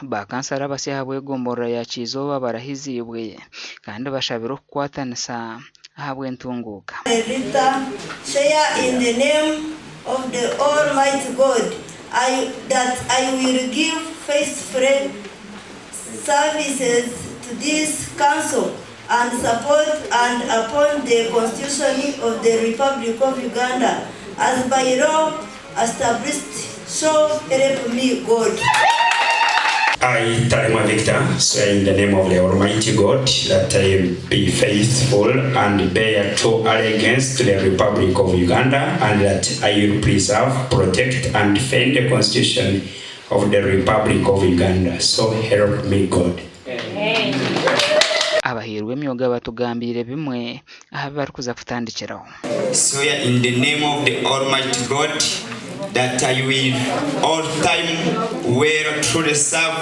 bakansara basyahabwa egombora ya Kyeizooba abarahiziibwe kandi bashabira okukwatanisa ahabwa entunguuka. Share in the name of the Almighty God that I will give faithful services to this council and support and upon the Constitution of the Republic of Uganda as by law established, so help me God. I, Talema Victor, swear in the name of the Almighty God that I will be faithful and bear true allegiance to the Republic of Uganda and that I will preserve, protect and defend the Constitution of the Republic of Uganda. So help me God. Abahirwe emyoga batugambire bimwe aha bari kuza kutandikiraho. Swear in the name of the Almighty God that I will all time wear truly serve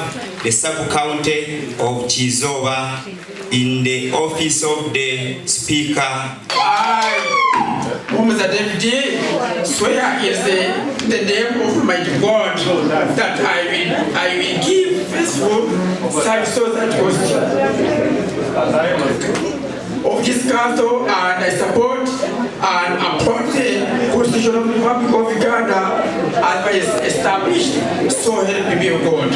the sub-county of Kyeizooba in the office of the Speaker. I, Mr. Deputy, swear in the name of my God that I will give faithful service to the of this council, and I support and uphold the Constitution of the Republic of Uganda as I established, so help me God.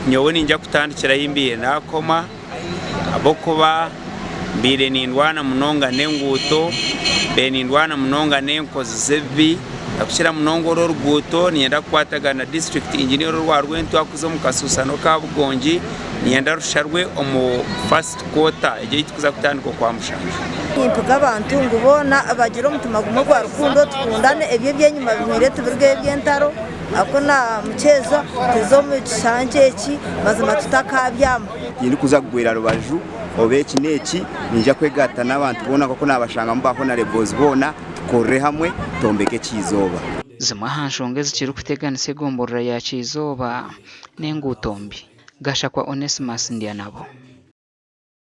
Nyowe ninja kutandikiraho imbiye nakoma abokuba mbire nindwana munonga n'enguuto be nindwana munonga n'enkozi z'ebibi nakushira munonga orw'oruguuto niyenda kukwatagana district engineer rwa Rwentu akuza mu kasusano ka Bugongi niyenda rusharwe omu first quarter eje yitukuza kutandika kwa mushanje impuga abantu ngubona abagira umutima gumwe gwa rukundo tukundane ebyo byenyuma bimire tubirwe byentaro akona muchezo tezo mu kishanje eki mazima tutakabyama yindi kuza kugwira rubaju obeki neki ninja kwegata n'abantu bona ko nabashanga mbaho na levels bona tukorre hamwe tombeke Kyeizooba zimwe hanshonge zikiri kuteganisa egombora ya Kyeizooba n'enguuto mbi Gashakwa Onesimus Ndyanabo.